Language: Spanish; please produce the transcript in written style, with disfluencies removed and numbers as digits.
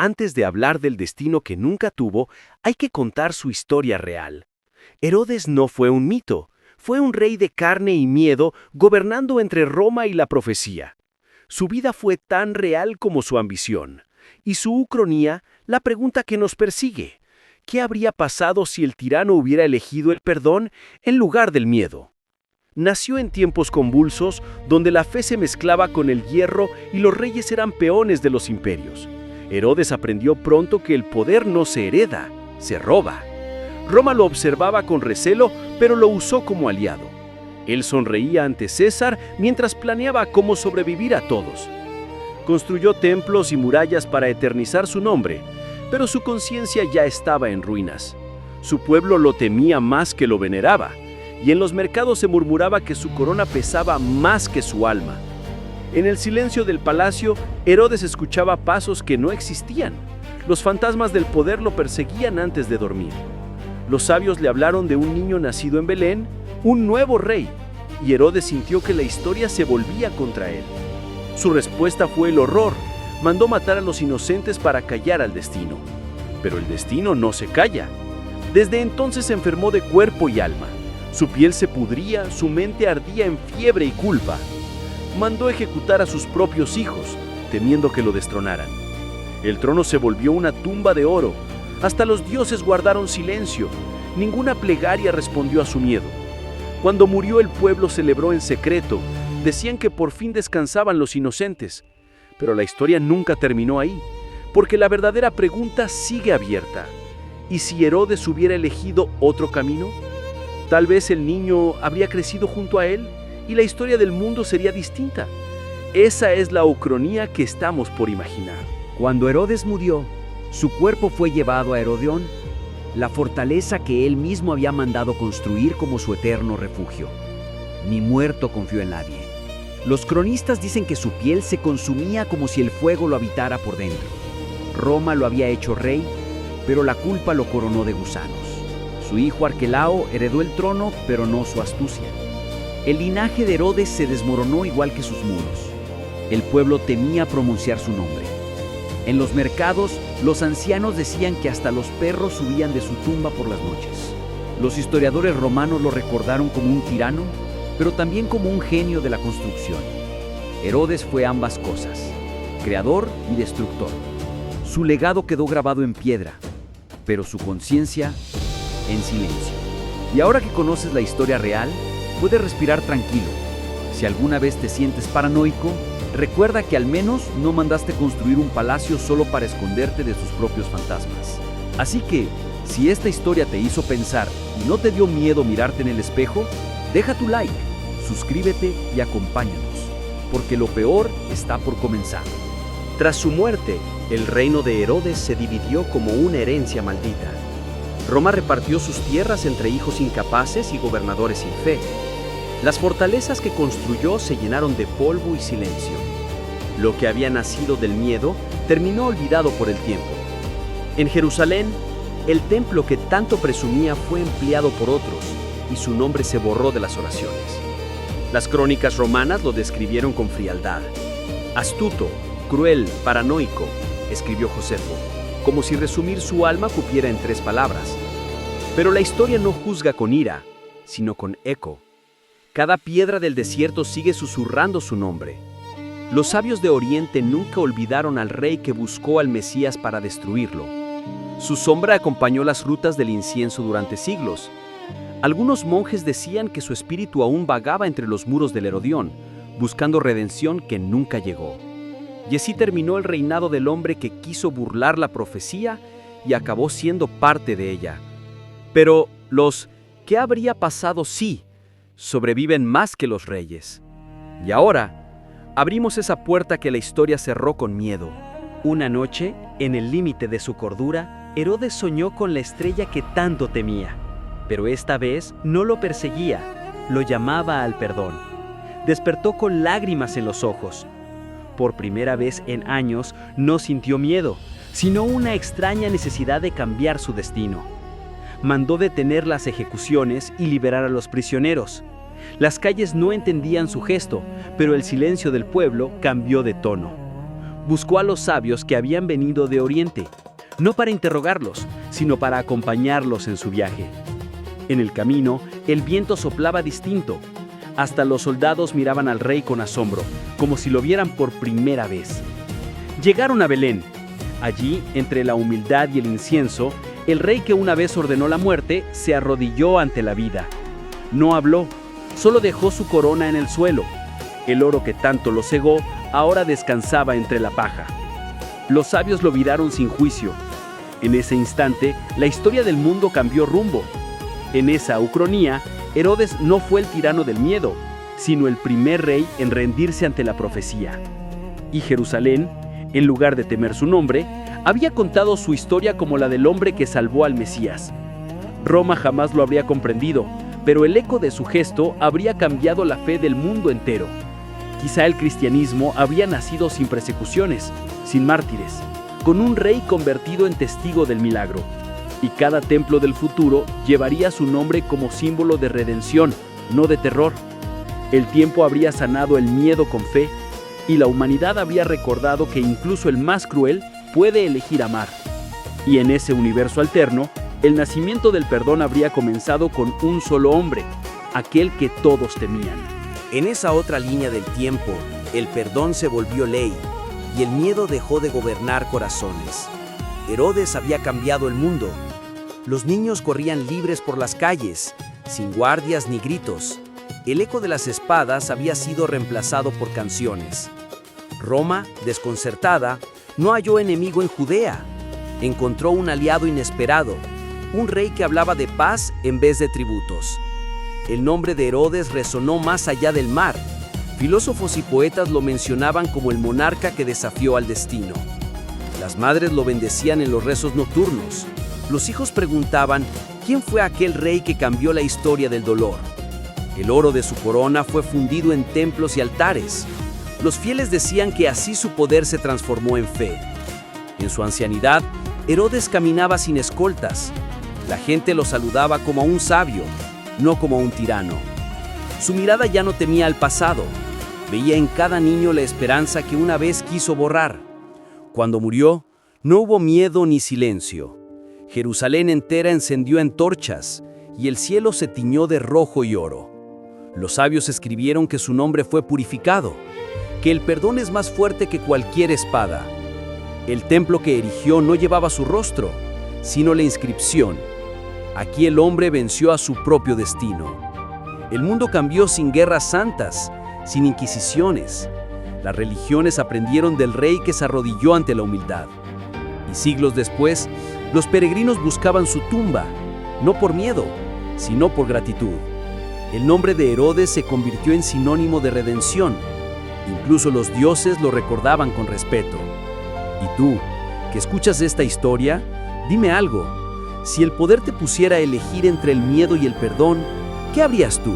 antes de hablar del destino que nunca tuvo, hay que contar su historia real. Herodes no fue un mito, fue un rey de carne y miedo gobernando entre Roma y la profecía. Su vida fue tan real como su ambición. Y su ucronía, la pregunta que nos persigue: ¿qué habría pasado si el tirano hubiera elegido el perdón en lugar del miedo? Nació en tiempos convulsos, donde la fe se mezclaba con el hierro y los reyes eran peones de los imperios. Herodes aprendió pronto que el poder no se hereda, se roba. Roma lo observaba con recelo, pero lo usó como aliado. Él sonreía ante César mientras planeaba cómo sobrevivir a todos. Construyó templos y murallas para eternizar su nombre, pero su conciencia ya estaba en ruinas. Su pueblo lo temía más que lo veneraba, y en los mercados se murmuraba que su corona pesaba más que su alma. En el silencio del palacio, Herodes escuchaba pasos que no existían. Los fantasmas del poder lo perseguían antes de dormir. Los sabios le hablaron de un niño nacido en Belén, un nuevo rey, y Herodes sintió que la historia se volvía contra él. Su respuesta fue el horror. Mandó matar a los inocentes para callar al destino. Pero el destino no se calla. Desde entonces se enfermó de cuerpo y alma. Su piel se pudría, su mente ardía en fiebre y culpa. Mandó ejecutar a sus propios hijos, temiendo que lo destronaran. El trono se volvió una tumba de oro. Hasta los dioses guardaron silencio. Ninguna plegaria respondió a su miedo. Cuando murió, el pueblo celebró en secreto. Decían que por fin descansaban los inocentes. Pero la historia nunca terminó ahí, porque la verdadera pregunta sigue abierta. ¿Y si Herodes hubiera elegido otro camino? Tal vez el niño habría crecido junto a él y la historia del mundo sería distinta. Esa es la ucronía que estamos por imaginar. Cuando Herodes murió, su cuerpo fue llevado a Herodión, la fortaleza que él mismo había mandado construir como su eterno refugio. Ni muerto confió en nadie. Los cronistas dicen que su piel se consumía como si el fuego lo habitara por dentro. Roma lo había hecho rey, pero la culpa lo coronó de gusanos. Su hijo Arquelao heredó el trono, pero no su astucia. El linaje de Herodes se desmoronó igual que sus muros. El pueblo temía pronunciar su nombre. En los mercados, los ancianos decían que hasta los perros subían de su tumba por las noches. Los historiadores romanos lo recordaron como un tirano, pero también como un genio de la construcción. Herodes fue ambas cosas, creador y destructor. Su legado quedó grabado en piedra, pero su conciencia en silencio. Y ahora que conoces la historia real, puedes respirar tranquilo. Si alguna vez te sientes paranoico, recuerda que al menos no mandaste construir un palacio solo para esconderte de sus propios fantasmas. Así que, si esta historia te hizo pensar y no te dio miedo mirarte en el espejo, deja tu like, suscríbete y acompáñanos, porque lo peor está por comenzar. Tras su muerte, el reino de Herodes se dividió como una herencia maldita. Roma repartió sus tierras entre hijos incapaces y gobernadores sin fe. Las fortalezas que construyó se llenaron de polvo y silencio. Lo que había nacido del miedo terminó olvidado por el tiempo. En Jerusalén, el templo que tanto presumía fue empleado por otros y su nombre se borró de las oraciones. Las crónicas romanas lo describieron con frialdad. Astuto, cruel, paranoico, escribió Josefo, como si resumir su alma cupiera en 3 palabras. Pero la historia no juzga con ira, sino con eco. Cada piedra del desierto sigue susurrando su nombre. Los sabios de Oriente nunca olvidaron al rey que buscó al Mesías para destruirlo. Su sombra acompañó las rutas del incienso durante siglos. Algunos monjes decían que su espíritu aún vagaba entre los muros del Herodión, buscando redención que nunca llegó. Y así terminó el reinado del hombre que quiso burlar la profecía y acabó siendo parte de ella. Pero ¿qué habría pasado si sobreviven más que los reyes? Y ahora, abrimos esa puerta que la historia cerró con miedo. Una noche, en el límite de su cordura, Herodes soñó con la estrella que tanto temía. Pero esta vez no lo perseguía, lo llamaba al perdón. Despertó con lágrimas en los ojos. Por primera vez en años no sintió miedo, sino una extraña necesidad de cambiar su destino. Mandó detener las ejecuciones y liberar a los prisioneros. Las calles no entendían su gesto, pero el silencio del pueblo cambió de tono. Buscó a los sabios que habían venido de Oriente, no para interrogarlos, sino para acompañarlos en su viaje. En el camino, el viento soplaba distinto. Hasta los soldados miraban al rey con asombro, como si lo vieran por primera vez. Llegaron a Belén. Allí, entre la humildad y el incienso, el rey que una vez ordenó la muerte se arrodilló ante la vida. No habló, solo dejó su corona en el suelo. El oro que tanto lo cegó ahora descansaba entre la paja. Los sabios lo miraron sin juicio. En ese instante, la historia del mundo cambió rumbo. En esa ucronía, Herodes no fue el tirano del miedo, sino el primer rey en rendirse ante la profecía. Y Jerusalén, en lugar de temer su nombre, había contado su historia como la del hombre que salvó al Mesías. Roma jamás lo habría comprendido, pero el eco de su gesto habría cambiado la fe del mundo entero. Quizá el cristianismo habría nacido sin persecuciones, sin mártires, con un rey convertido en testigo del milagro. Y cada templo del futuro llevaría su nombre como símbolo de redención, no de terror. El tiempo habría sanado el miedo con fe, y la humanidad habría recordado que incluso el más cruel puede elegir amar. Y en ese universo alterno, el nacimiento del perdón habría comenzado con un solo hombre, aquel que todos temían. En esa otra línea del tiempo, el perdón se volvió ley, y el miedo dejó de gobernar corazones. Herodes había cambiado el mundo. Los niños corrían libres por las calles, sin guardias ni gritos. El eco de las espadas había sido reemplazado por canciones. Roma, desconcertada, no halló enemigo en Judea. Encontró un aliado inesperado, un rey que hablaba de paz en vez de tributos. El nombre de Herodes resonó más allá del mar. Filósofos y poetas lo mencionaban como el monarca que desafió al destino. Las madres lo bendecían en los rezos nocturnos. Los hijos preguntaban, ¿quién fue aquel rey que cambió la historia del dolor? El oro de su corona fue fundido en templos y altares. Los fieles decían que así su poder se transformó en fe. En su ancianidad, Herodes caminaba sin escoltas. La gente lo saludaba como a un sabio, no como a un tirano. Su mirada ya no temía al pasado. Veía en cada niño la esperanza que una vez quiso borrar. Cuando murió, no hubo miedo ni silencio. Jerusalén entera encendió antorchas, y el cielo se tiñó de rojo y oro. Los sabios escribieron que su nombre fue purificado, que el perdón es más fuerte que cualquier espada. El templo que erigió no llevaba su rostro, sino la inscripción: aquí el hombre venció a su propio destino. El mundo cambió sin guerras santas, sin inquisiciones. Las religiones aprendieron del rey que se arrodilló ante la humildad. Y siglos después, los peregrinos buscaban su tumba, no por miedo, sino por gratitud. El nombre de Herodes se convirtió en sinónimo de redención. Incluso los dioses lo recordaban con respeto. Y tú, que escuchas esta historia, dime algo. Si el poder te pusiera a elegir entre el miedo y el perdón, ¿qué harías tú?